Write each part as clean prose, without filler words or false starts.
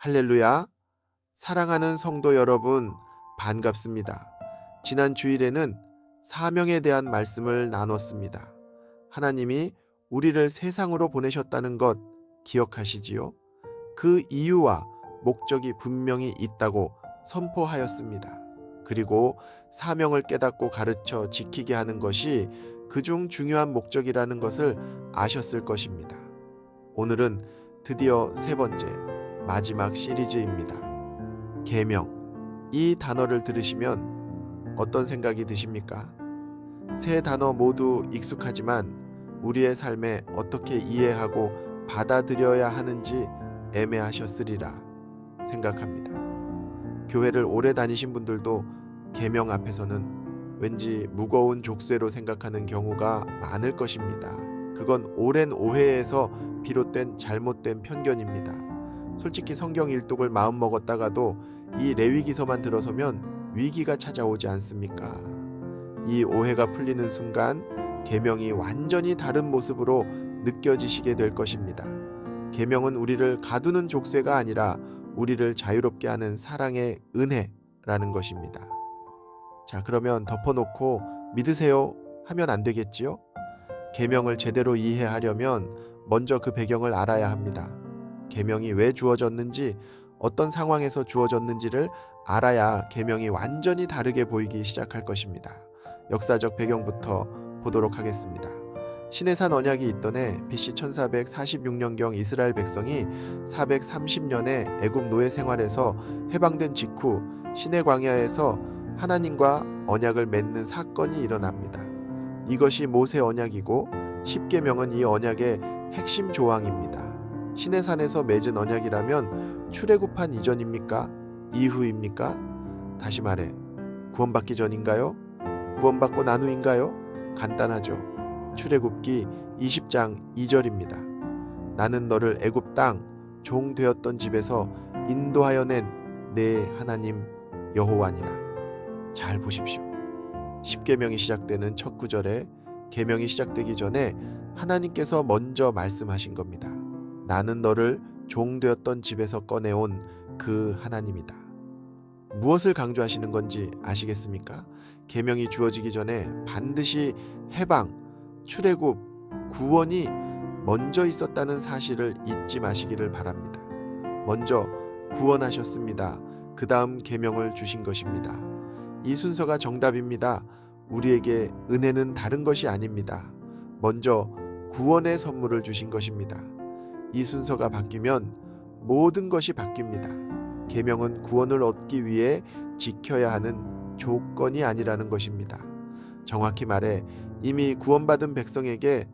할렐루야! 사랑하는 성도 여러분, 반갑습니다. 지난 주일에는 사명에 대한 말씀을 나눴습니다. 하나님이 우리를 세상으로 보내셨다는 것 기억하시지요? 그 이유와 목적이 분명히 있다고 선포하였습니다. 그리고 사명을 깨닫고 가르쳐 지키게 하는 것이 그중 중요한 목적이라는 것을 아셨을 것입니다. 오늘은 드디어 세 번째, 마지막 시리즈입니다. 계명. 이 단어를 들으시면 어떤 생각이 드십니까? 세 단어 모두 익숙하지만 우리의 삶에 어떻게 이해하고 받아들여야 하는지 애매하셨으리라 생각합니다. 교회를 오래 다니신 분들도 계명 앞에서는 왠지 무거운 족쇄로 생각하는 경우가 많을 것입니다. 그건 오랜 오해에서 비롯된 잘못된 편견입니다. 솔직히 성경 일독을 마음먹었다가도 이 레위기서만 들어서면 위기가 찾아오지 않습니까? 이 오해가 풀리는 순간 계명이 완전히 다른 모습으로 느껴지시게 될 것입니다. 계명은 우리를 가두는 족쇄가 아니라 우리를 자유롭게 하는 사랑의 은혜라는 것입니다. 자, 그러면 덮어놓고 믿으세요 하면 안 되겠지요? 계명을 제대로 이해하려면 먼저 그 배경을 알아야 합니다. 계명이 왜 주어졌는지, 어떤 상황에서 주어졌는지를 알아야 계명이 완전히 다르게 보이기 시작할 것입니다. 역사적 배경부터 보도록 하겠습니다. 시내산 언약이 있던 해 BC 1446년경 이스라엘 백성이 430년의 애굽 노예 생활에서 해방된 직후 시내 광야에서 하나님과 언약을 맺는 사건이 일어납니다. 이것이 모세 언약이고 십계명은 이 언약의 핵심 조항입니다. 시내산에서 맺은 언약이라면 출애굽한 이전입니까? 이후입니까? 다시 말해, 구원받기 전인가요? 구원받고 난 후인가요? 간단하죠. 출애굽기 20장 2절입니다. 나는 너를 애굽 땅 종 되었던 집에서 인도하여 낸 내 하나님 여호와니라. 잘 보십시오. 십계명이 시작되는 첫 구절에 계명이 시작되기 전에 하나님께서 먼저 말씀하신 겁니다. 나는 너를 종 되었던 집에서 꺼내온 그 하나님이다. 무엇을 강조하시는 건지 아시겠습니까? 계명이 주어지기 전에 반드시 해방, 출애굽, 구원이 먼저 있었다는 사실을 잊지 마시기를 바랍니다. 먼저 구원하셨습니다. 그 다음 계명을 주신 것입니다. 이 순서가 정답입니다. 우리에게 은혜는 다른 것이 아닙니다. 먼저 구원의 선물을 주신 것입니다. 이 순서가 바뀌면 모든 것이 바뀝니다. 계명은 구원을 얻기 위해 지켜야 하는 조건이 아니라는 것입니다. 정확히 말해 이미 구원받은 백성에게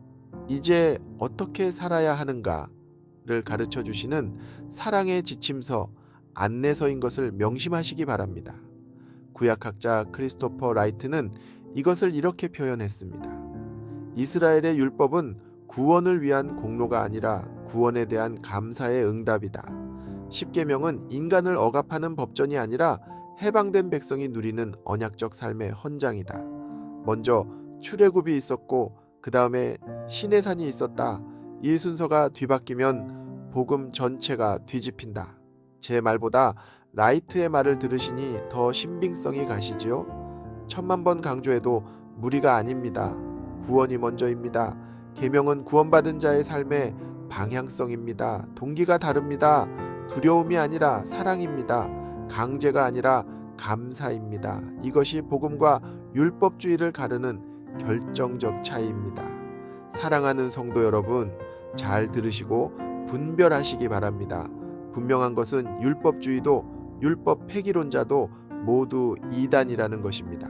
이제 어떻게 살아야 하는가를 가르쳐 주시는 사랑의 지침서, 안내서인 것을 명심하시기 바랍니다. 구약학자 크리스토퍼 라이트는 이것을 이렇게 표현했습니다. 이스라엘의 율법은 구원을 위한 공로가 아니라 구원에 대한 감사의 응답이다. 십계명은 인간을 억압하는 법전이 아니라 해방된 백성이 누리는 언약적 삶의 헌장이다. 먼저 출애굽이 있었고 그 다음에 시내산이 있었다. 이 순서가 뒤바뀌면 복음 전체가 뒤집힌다. 제 말보다 라이트의 말을 들으시니 더 신빙성이 가시지요? 1000만 번 강조해도 무리가 아닙니다. 구원이 먼저입니다. 계명은 구원받은 자의 삶의 방향성입니다. 동기가 다릅니다. 두려움이 아니라 사랑입니다. 강제가 아니라 감사입니다. 이것이 복음과 율법주의를 가르는 결정적 차이입니다. 사랑하는 성도 여러분, 잘 들으시고 분별하시기 바랍니다. 분명한 것은 율법주의도 율법 폐기론자도 모두 이단이라는 것입니다.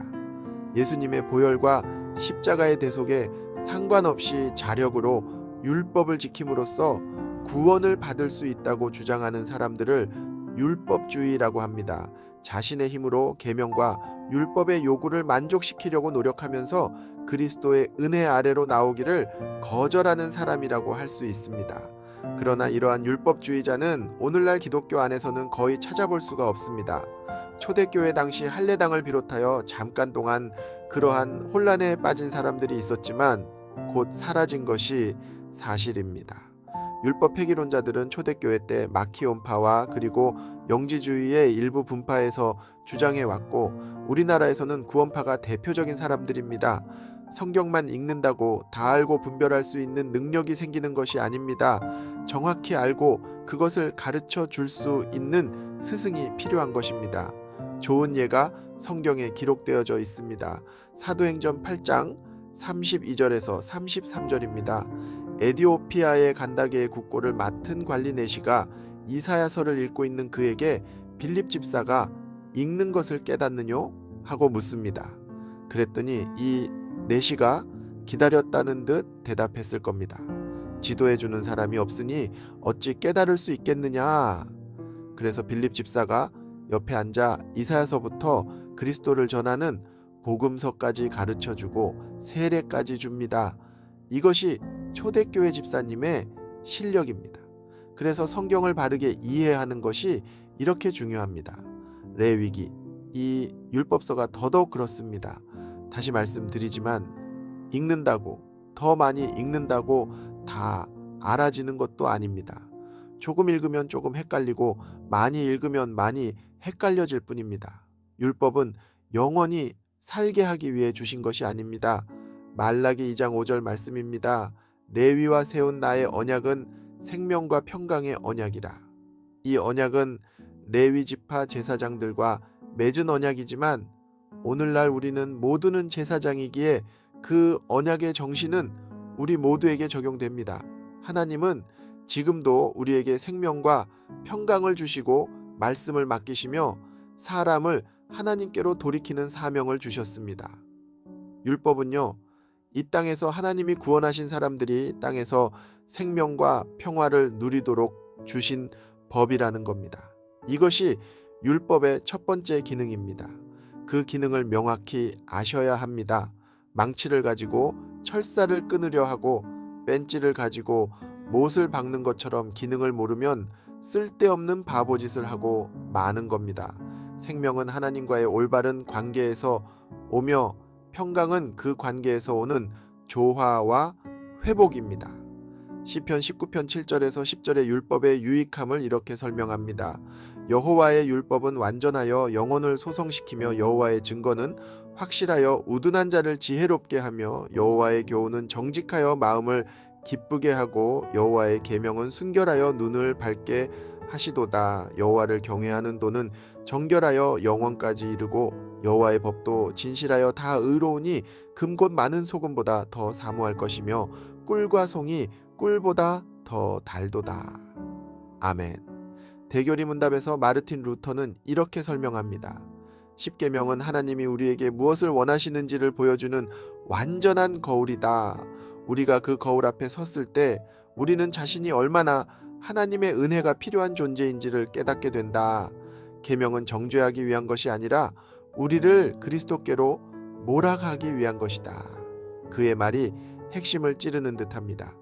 예수님의 보혈과 십자가의 대속에 상관없이 자력으로 율법을 지킴으로써 구원을 받을 수 있다고 주장하는 사람들을 율법주의라고 합니다. 자신의 힘으로 계명과 율법의 요구를 만족시키려고 노력하면서 그리스도의 은혜 아래로 나오기를 거절하는 사람이라고 할 수 있습니다. 그러나 이러한 율법주의자는 오늘날 기독교 안에서는 거의 찾아볼 수가 없습니다. 초대교회 당시 할례당을 비롯하여 잠깐 동안 그러한 혼란에 빠진 사람들이 있었지만 곧 사라진 것이 사실입니다. 율법 폐기론자들은 초대교회 때 마키온파와 그리고 영지주의의 일부 분파에서 주장해 왔고, 우리나라에서는 구원파가 대표적인 사람들입니다. 성경만 읽는다고 다 알고 분별할 수 있는 능력이 생기는 것이 아닙니다. 정확히 알고 그것을 가르쳐 줄 수 있는 스승이 필요한 것입니다. 좋은 예가 성경에 기록되어져 있습니다. 사도행전 8장 32절에서 33절입니다. 에디오피아의 간다게의 국고를 맡은 관리 내시가 이사야서를 읽고 있는 그에게 빌립 집사가 읽는 것을 깨닫느뇨? 하고 묻습니다. 그랬더니 이 내시가 기다렸다는 듯 대답했을 겁니다. 지도해주는 사람이 없으니 어찌 깨달을 수 있겠느냐? 그래서 빌립 집사가 옆에 앉아 이사야서부터 그리스도를 전하는 복음서까지 가르쳐주고 세례까지 줍니다. 이것이 초대교회 집사님의 실력입니다. 그래서 성경을 바르게 이해하는 것이 이렇게 중요합니다. 레위기, 이 율법서가 더더욱 그렇습니다. 다시 말씀드리지만 읽는다고, 더 많이 읽는다고 다 알아지는 것도 아닙니다. 조금 읽으면 조금 헷갈리고 많이 읽으면 많이 헷갈려질 뿐입니다. 율법은 영원히 살게 하기 위해 주신 것이 아닙니다. 말라기 2장 5절 말씀입니다. 레위와 세운 나의 언약은 생명과 평강의 언약이라. 이 언약은 레위 지파 제사장들과 맺은 언약이지만 오늘날 우리는 모두는 제사장이기에 그 언약의 정신은 우리 모두에게 적용됩니다. 하나님은 지금도 우리에게 생명과 평강을 주시고 말씀을 맡기시며 사람을 하나님께로 돌이키는 사명을 주셨습니다. 율법은요, 이 땅에서 하나님이 구원하신 사람들이 땅에서 생명과 평화를 누리도록 주신 법이라는 겁니다. 이것이 율법의 첫 번째 기능입니다. 그 기능을 명확히 아셔야 합니다. 망치를 가지고 철사를 끊으려 하고 뺀찌를 가지고 못을 박는 것처럼 기능을 모르면 쓸데없는 바보짓을 하고 마는 겁니다. 생명은 하나님과의 올바른 관계에서 오며 평강은 그 관계에서 오는 조화와 회복입니다. 시편 19편 7절에서 10절의 율법의 유익함을 이렇게 설명합니다. 여호와의 율법은 완전하여 영혼을 소성시키며 여호와의 증거는 확실하여 우둔한 자를 지혜롭게 하며 여호와의 교훈은 정직하여 마음을 기쁘게 하고 여호와의 계명은 순결하여 눈을 밝게 하시도다. 여호와를 경외하는 도는 정결하여 영원까지 이르고 여호와의 법도 진실하여 다 의로우니 금곧 많은 소금보다 더 사모할 것이며 꿀과 송이 꿀보다 더 달도다. 아멘. 대교리 문답에서 마르틴 루터는 이렇게 설명합니다. 십계명은 하나님이 우리에게 무엇을 원하시는지를 보여주는 완전한 거울이다. 우리가 그 거울 앞에 섰을 때 우리는 자신이 얼마나 하나님의 은혜가 필요한 존재인지를 깨닫게 된다. 계명은 정죄하기 위한 것이 아니라 우리를 그리스도께로 몰아가기 위한 것이다. 그의 말이 핵심을 찌르는 듯합니다.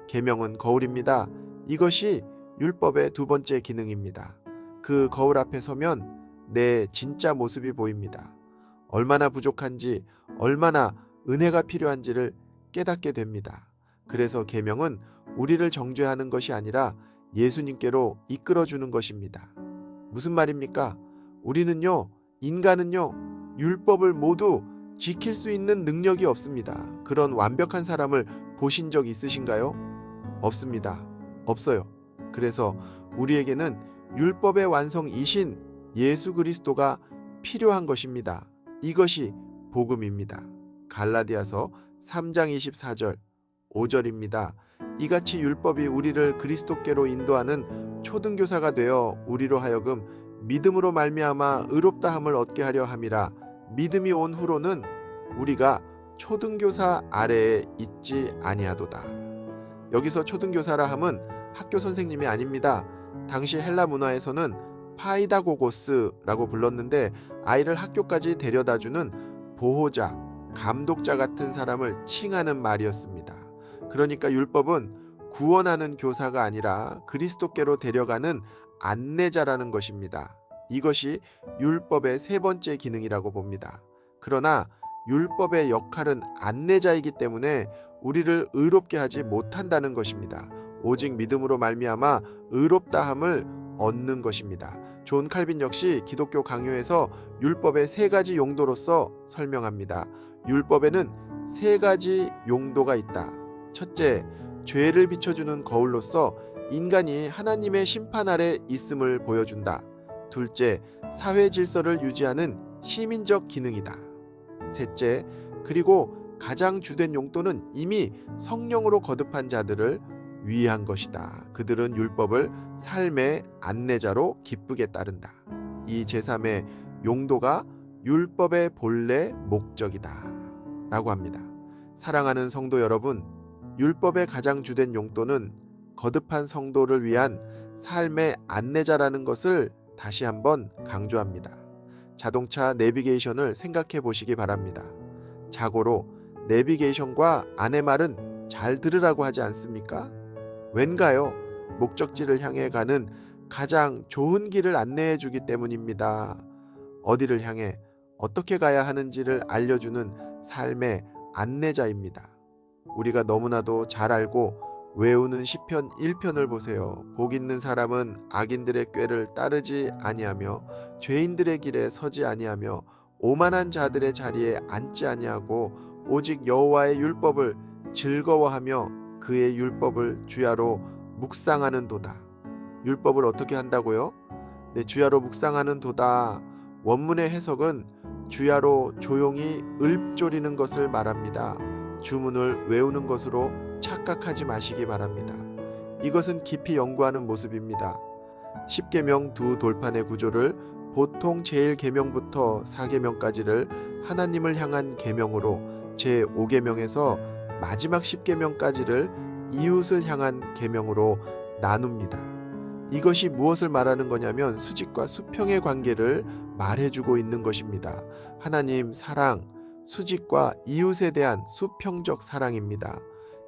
계명은 거울입니다. 이것이 율법의 두 번째 기능입니다. 그 거울 앞에 서면 내 진짜 모습이 보입니다. 얼마나 부족한지, 얼마나 은혜가 필요한지를 깨닫게 됩니다. 그래서 계명은 우리를 정죄하는 것이 아니라 예수님께로 이끌어주는 것입니다. 무슨 말입니까? 우리는요, 인간은요, 율법을 모두 지킬 수 있는 능력이 없습니다. 그런 완벽한 사람을 보신 적 있으신가요? 없습니다. 없어요. 그래서 우리에게는 율법의 완성이신 예수 그리스도가 필요한 것입니다. 이것이 복음입니다. 갈라디아서 3장 24절 5절입니다. 이같이 율법이 우리를 그리스도께로 인도하는 초등교사가 되어 우리로 하여금 믿음으로 말미암아 의롭다함을 얻게 하려 함이라. 믿음이 온 후로는 우리가 초등교사 아래에 있지 아니하도다. 여기서 초등교사라 함은 학교 선생님이 아닙니다. 당시 헬라 문화에서는 파이다고고스라고 불렀는데 아이를 학교까지 데려다주는 보호자, 감독자 같은 사람을 칭하는 말이었습니다. 그러니까 율법은 구원하는 교사가 아니라 그리스도께로 데려가는 안내자라는 것입니다. 이것이 율법의 세 번째 기능이라고 봅니다. 그러나 율법의 역할은 안내자이기 때문에 우리를 의롭게 하지 못한다는 것입니다. 오직 믿음으로 말미암아 의롭다함을 얻는 것입니다. 존 칼빈 역시 기독교 강요에서 율법의 세 가지 용도로서 설명합니다. 율법에는 세 가지 용도가 있다. 첫째, 죄를 비춰주는 거울로서 인간이 하나님의 심판 아래 있음을 보여준다. 둘째, 사회 질서를 유지하는 시민적 기능이다. 셋째, 그리고 가장 주된 용도는 이미 성령으로 거듭한 자들을 위한 것이다. 그들은 율법을 삶의 안내자로 기쁘게 따른다. 이 제3의 용도가 율법의 본래 목적이다 라고 합니다. 사랑하는 성도 여러분, 율법의 가장 주된 용도는 거듭한 성도를 위한 삶의 안내자라는 것을 다시 한번 강조합니다. 자동차 내비게이션을 생각해 보시기 바랍니다. 자고로 내비게이션과 안내 말은 잘 들으라고 하지 않습니까? 왠가요? 목적지를 향해 가는 가장 좋은 길을 안내해 주기 때문입니다. 어디를 향해 어떻게 가야 하는지를 알려주는 삶의 안내자입니다. 우리가 너무나도 잘 알고 외우는 시편 1편을 보세요. 복 있는 사람은 악인들의 꾀를 따르지 아니하며 죄인들의 길에 서지 아니하며 오만한 자들의 자리에 앉지 아니하고 오직 여호와의 율법을 즐거워하며 그의 율법을 주야로 묵상하는 도다. 율법을 어떻게 한다고요? 네, 주야로 묵상하는 도다. 원문의 해석은 주야로 조용히 읊조리는 것을 말합니다. 주문을 외우는 것으로 착각하지 마시기 바랍니다. 이것은 깊이 연구하는 모습입니다. 10계명 두 돌판의 구조를 보통 제1계명부터 4계명까지를 하나님을 향한 계명으로 제5계명에서 마지막 10계명까지를 이웃을 향한 계명으로 나눕니다. 이것이 무엇을 말하는 거냐면 수직과 수평의 관계를 말해주고 있는 것입니다. 하나님 사랑, 수직과 이웃에 대한 수평적 사랑입니다.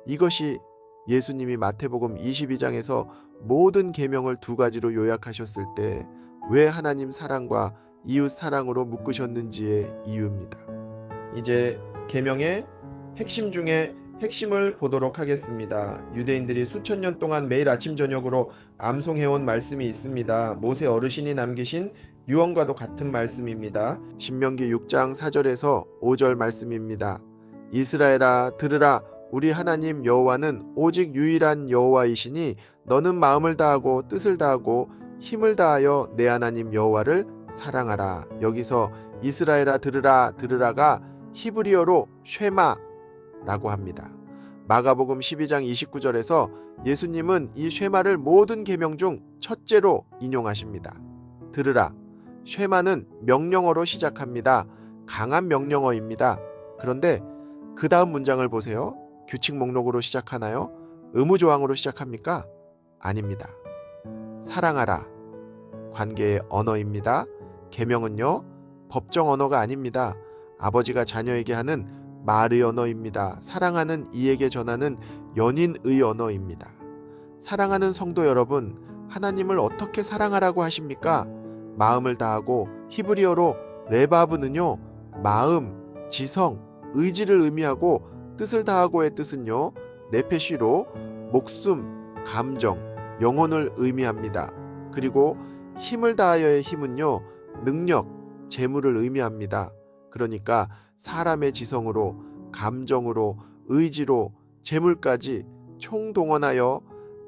이것이 예수님이 마태복음 22장에서 모든 계명을 두 가지로 요약하셨을 때 왜 하나님 사랑과 이웃 사랑으로 묶으셨는지의 이유입니다. 이제 계명의 핵심 중에 핵심을 보도록 하겠습니다. 유대인들이 수천 년 동안 매일 아침 저녁으로 암송해온 말씀이 있습니다. 모세 어르신이 남기신 유언과도 같은 말씀입니다. 신명기 6장 4절에서 5절 말씀입니다. 이스라엘아 들으라, 우리 하나님 여호와는 오직 유일한 여호와이시니 너는 마음을 다하고 뜻을 다하고 힘을 다하여 내 하나님 여호와를 사랑하라. 여기서 이스라엘아 들으라가 히브리어로 쉐마라고 합니다. 마가복음 12장 29절에서 예수님은 이 쉐마를 모든 계명 중 첫째로 인용하십니다. 들으라. 쉐마는 명령어로 시작합니다. 강한 명령어입니다. 그런데 그 다음 문장을 보세요. 규칙 목록으로 시작하나요? 의무조항으로 시작합니까? 아닙니다. 사랑하라. 관계의 언어입니다. 계명은요, 법정 언어가 아닙니다. 아버지가 자녀에게 하는 말의 언어입니다. 사랑하는 이에게 전하는 연인의 언어입니다. 사랑하는 성도 여러분, 하나님을 어떻게 사랑하라고 하십니까? 마음을 다하고 히브리어로 레바브는요, 마음, 지성, 의지를 의미하고 뜻을 다하고의 뜻은요, 네페시로 목숨, 감정, 영혼을 의미합니다. 그리고 힘을 다하여의 힘은요, 능력, 재물을 의미합니다. 그러니까 사람의 지성으로, 감정으로, 의지로, 재물까지 총동원하여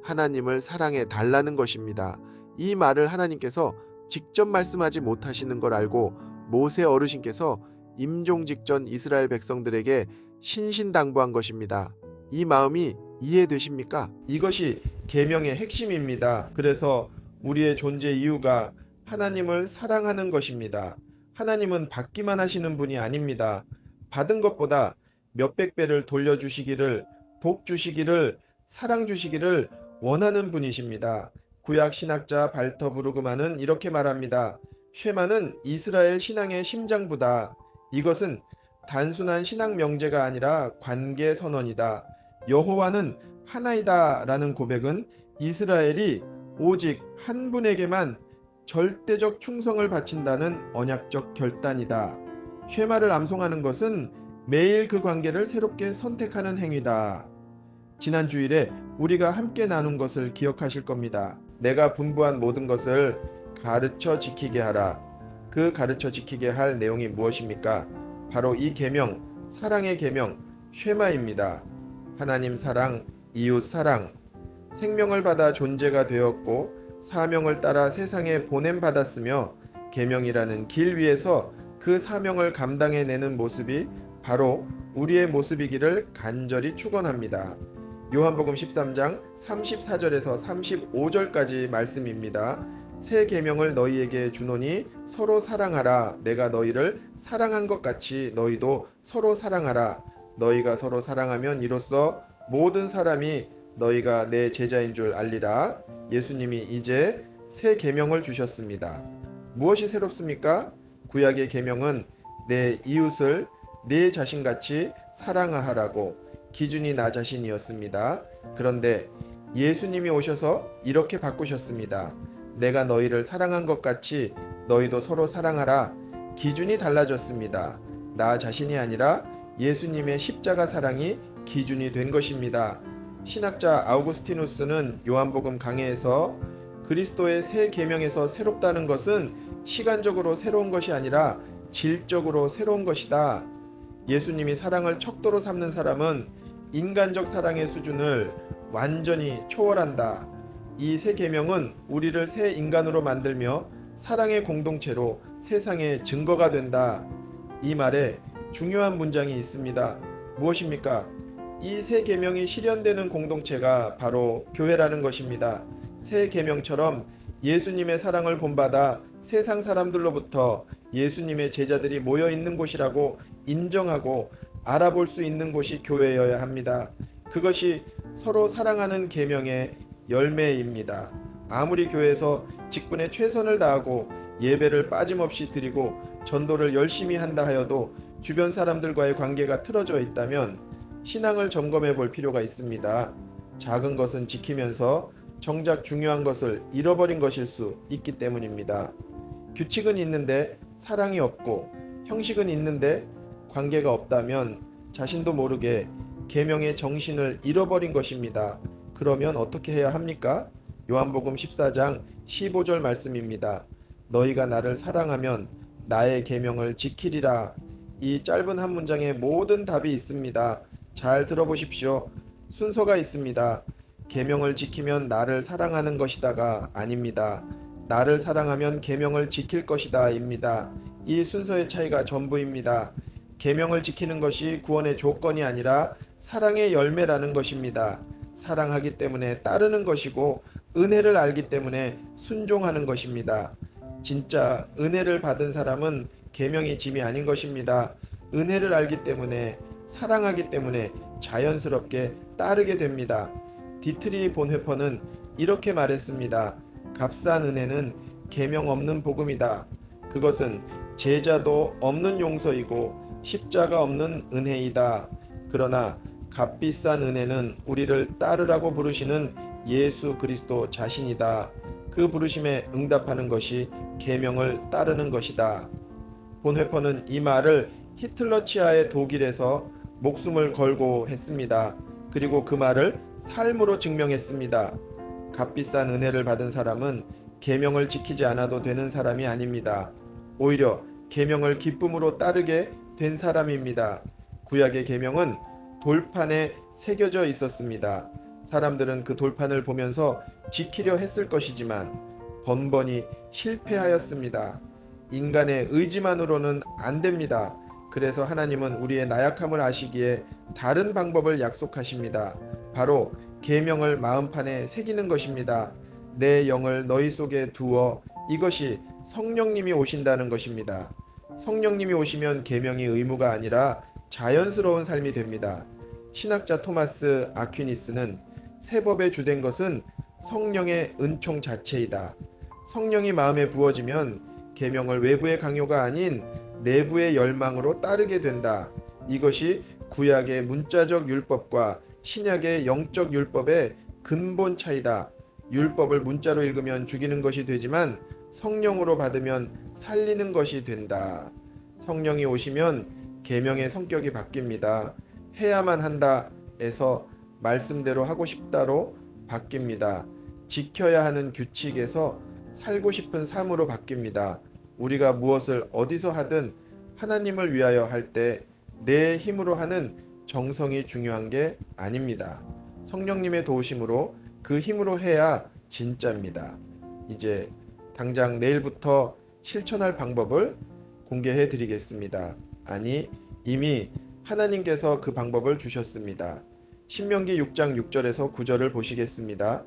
하나님을 사랑해 달라는 것입니다. 이 말을 하나님께서 직접 말씀하지 못하시는 걸 알고 모세 어르신께서 임종 직전 이스라엘 백성들에게 신신당부한 것입니다. 이 마음이 이해되십니까? 이것이 계명의 핵심입니다. 그래서 우리의 존재 이유가 하나님을 사랑하는 것입니다. 하나님은 받기만 하시는 분이 아닙니다. 받은 것보다 몇백 배를 돌려주시기를, 복 주시기를, 사랑 주시기를 원하는 분이십니다. 구약 신학자 발터 브루그만은 이렇게 말합니다. 쉐마는 이스라엘 신앙의 심장부다. 이것은 단순한 신앙 명제가 아니라 관계 선언이다. 여호와는 하나이다 라는 고백은 이스라엘이 오직 한 분에게만 절대적 충성을 바친다는 언약적 결단이다. 쉐마를 암송하는 것은 매일 그 관계를 새롭게 선택하는 행위다. 지난 주일에 우리가 함께 나눈 것을 기억하실 겁니다. 내가 분부한 모든 것을 가르쳐 지키게 하라. 그 가르쳐 지키게 할 내용이 무엇입니까? 바로 이 계명, 사랑의 계명, 쉐마입니다. 하나님 사랑, 이웃 사랑. 생명을 받아 존재가 되었고 사명을 따라 세상에 보냄받았으며 계명이라는 길 위에서 그 사명을 감당해내는 모습이 바로 우리의 모습이기를 간절히 축원합니다. 요한복음 13장 34절에서 35절까지 말씀입니다. 새 계명을 너희에게 주노니 서로 사랑하라. 내가 너희를 사랑한 것 같이 너희도 서로 사랑하라. 너희가 서로 사랑하면 이로써 모든 사람이 너희가 내 제자인 줄 알리라. 예수님이 이제 새 계명을 주셨습니다. 무엇이 새롭습니까? 구약의 계명은 내 이웃을 내 자신같이 사랑하라고 기준이 나 자신이었습니다. 그런데 예수님이 오셔서 이렇게 바꾸셨습니다. 내가 너희를 사랑한 것 같이 너희도 서로 사랑하라. 기준이 달라졌습니다. 나 자신이 아니라 예수님의 십자가 사랑이 기준이 된 것입니다. 신학자 아우구스티누스는 요한복음 강해에서 그리스도의 새 계명에서 새롭다는 것은 시간적으로 새로운 것이 아니라 질적으로 새로운 것이다. 예수님이 사랑을 척도로 삼는 사람은 인간적 사랑의 수준을 완전히 초월한다. 이 새 계명은 우리를 새 인간으로 만들며 사랑의 공동체로 세상의 증거가 된다. 이 말에 중요한 문장이 있습니다. 무엇입니까? 이 새 계명이 실현되는 공동체가 바로 교회라는 것입니다. 새 계명처럼 예수님의 사랑을 본받아 세상 사람들로부터 예수님의 제자들이 모여 있는 곳이라고 인정하고 알아볼 수 있는 곳이 교회여야 합니다. 그것이 서로 사랑하는 계명의 열매입니다. 아무리 교회에서 직분에 최선을 다하고 예배를 빠짐없이 드리고 전도를 열심히 한다 하여도 주변 사람들과의 관계가 틀어져 있다면 신앙을 점검해 볼 필요가 있습니다. 작은 것은 지키면서 정작 중요한 것을 잃어버린 것일 수 있기 때문입니다. 규칙은 있는데 사랑이 없고 형식은 있는데 관계가 없다면 자신도 모르게 계명의 정신을 잃어버린 것입니다. 그러면 어떻게 해야 합니까? 요한복음 14장 15절 말씀입니다. 너희가 나를 사랑하면 나의 계명을 지키리라. 이 짧은 한 문장에 모든 답이 있습니다. 잘 들어보십시오. 순서가 있습니다. 계명을 지키면 나를 사랑하는 것이다가 아닙니다. 나를 사랑하면 계명을 지킬 것이다입니다. 이 순서의 차이가 전부입니다. 계명을 지키는 것이 구원의 조건이 아니라 사랑의 열매라는 것입니다. 사랑하기 때문에 따르는 것이고 은혜를 알기 때문에 순종하는 것입니다. 진짜 은혜를 받은 사람은 계명이 짐이 아닌 것입니다. 은혜를 알기 때문에 사랑하기 때문에 자연스럽게 따르게 됩니다. 디트리 본회퍼는 이렇게 말했습니다. 값싼 은혜는 계명 없는 복음이다. 그것은 제자도 없는 용서이고 십자가 없는 은혜이다. 그러나 값비싼 은혜는 우리를 따르라고 부르시는 예수 그리스도 자신이다. 그 부르심에 응답하는 것이 계명을 따르는 것이다. 본회퍼는 이 말을 히틀러 치하의 독일에서 목숨을 걸고 했습니다. 그리고 그 말을 삶으로 증명했습니다. 값비싼 은혜를 받은 사람은 계명을 지키지 않아도 되는 사람이 아닙니다. 오히려 계명을 기쁨으로 따르게 된 사람입니다. 구약의 계명은 돌판에 새겨져 있었습니다. 사람들은 그 돌판을 보면서 지키려 했을 것이지만 번번이 실패하였습니다. 인간의 의지만으로는 안 됩니다. 그래서 하나님은 우리의 나약함을 아시기에 다른 방법을 약속하십니다. 바로 계명을 마음판에 새기는 것입니다. 내 영을 너희 속에 두어. 이것이 성령님이 오신다는 것입니다. 성령님이 오시면 계명이 의무가 아니라 자연스러운 삶이 됩니다. 신학자 토마스 아퀴니스는 새 법에 주된 것은 성령의 은총 자체이다. 성령이 마음에 부어지면 계명을 외부의 강요가 아닌 내부의 열망으로 따르게 된다. 이것이 구약의 문자적 율법과 신약의 영적 율법의 근본 차이다. 율법을 문자로 읽으면 죽이는 것이 되지만 성령으로 받으면 살리는 것이 된다. 성령이 오시면 계명의 성격이 바뀝니다. 해야만 한다에서 말씀대로 하고 싶다로 바뀝니다. 지켜야 하는 규칙에서 살고 싶은 삶으로 바뀝니다. 우리가 무엇을 어디서 하든 하나님을 위하여 할 때 내 힘으로 하는 정성이 중요한 게 아닙니다. 성령님의 도우심으로 그 힘으로 해야 진짜입니다. 이제 당장 내일부터 실천할 방법을 공개해 드리겠습니다. 아니, 이미 하나님께서 그 방법을 주셨습니다. 신명기 6장 6절에서 9절을 보시겠습니다.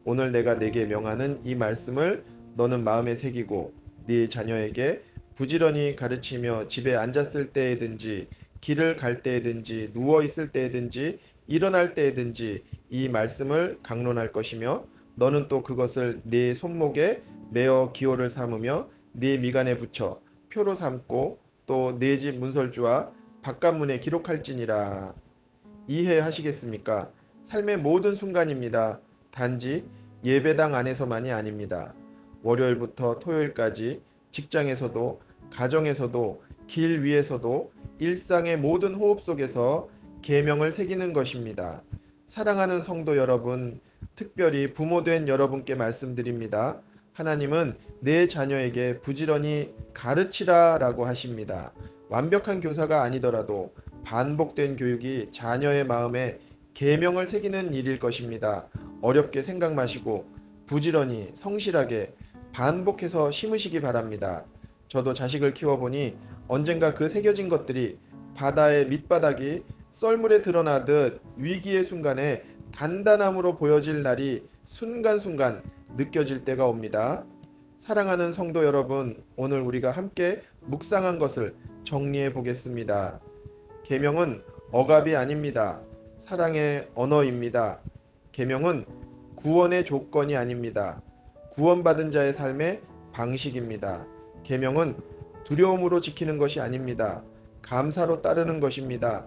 오늘 내가 네게 명하는 이 말씀을 너는 마음에 새기고 네 자녀에게 부지런히 가르치며 집에 앉았을 때에든지 길을 갈 때에든지 누워 있을 때에든지 일어날 때에든지 이 말씀을 강론할 것이며 너는 또 그것을 네 손목에 매어 기호를 삼으며 네 미간에 붙여 표로 삼고 또 네 집 문설주와 바깥문에 기록할지니라. 이해하시겠습니까? 삶의 모든 순간입니다. 단지 예배당 안에서만이 아닙니다. 월요일부터 토요일까지 직장에서도 가정에서도 길 위에서도 일상의 모든 호흡 속에서 계명을 새기는 것입니다. 사랑하는 성도 여러분, 특별히 부모된 여러분께 말씀드립니다. 하나님은 내 자녀에게 부지런히 가르치라 라고 하십니다. 완벽한 교사가 아니더라도 반복된 교육이 자녀의 마음에 계명을 새기는 일일 것입니다. 어렵게 생각 마시고 부지런히 성실하게 반복해서 심으시기 바랍니다. 저도 자식을 키워보니 언젠가 그 새겨진 것들이 바다의 밑바닥이 썰물에 드러나듯 위기의 순간에 단단함으로 보여질 날이 순간순간 느껴질 때가 옵니다. 사랑하는 성도 여러분, 오늘 우리가 함께 묵상한 것을 정리해 보겠습니다. 계명은 억압이 아닙니다. 사랑의 언어입니다. 계명은 구원의 조건이 아닙니다. 구원받은 자의 삶의 방식입니다. 계명은 두려움으로 지키는 것이 아닙니다. 감사로 따르는 것입니다.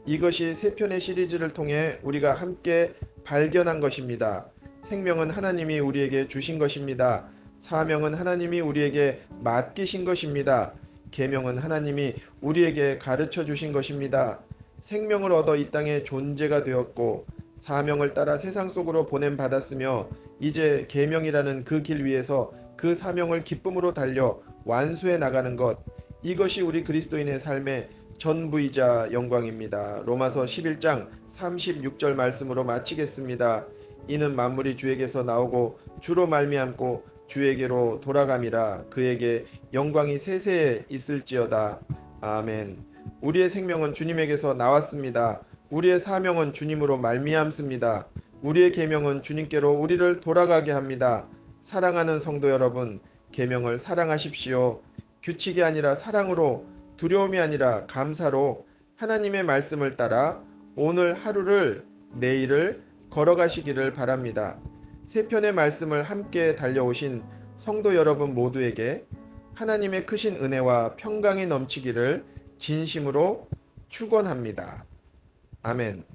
이것이 세 편의 시리즈를 통해 우리가 함께 발견한 것입니다. 생명은 하나님이 우리에게 주신 것입니다. 사명은 하나님이 우리에게 맡기신 것입니다. 계명은 하나님이 우리에게 가르쳐 주신 것입니다. 생명을 얻어 이 땅에 존재가 되었고 사명을 따라 세상 속으로 보냄 받았으며 이제 계명이라는 그 길 위에서 그 사명을 기쁨으로 달려 완수해 나가는 것, 이것이 우리 그리스도인의 삶의 전부이자 영광입니다. 로마서 11장 36절 말씀으로 마치겠습니다. 이는 만물이 주에게서 나오고 주로 말미암고 주에게로 돌아감이라. 그에게 영광이 세세에 있을지어다. 아멘. 우리의 생명은 주님에게서 나왔습니다. 우리의 사명은 주님으로 말미암습니다. 우리의 계명은 주님께로 우리를 돌아가게 합니다. 사랑하는 성도 여러분, 계명을 사랑하십시오. 규칙이 아니라 사랑으로, 두려움이 아니라 감사로 하나님의 말씀을 따라 오늘 하루를, 내일을 걸어가시기를 바랍니다. 세 편의 말씀을 함께 달려오신 성도 여러분 모두에게 하나님의 크신 은혜와 평강이 넘치기를 진심으로 축원합니다. 아멘.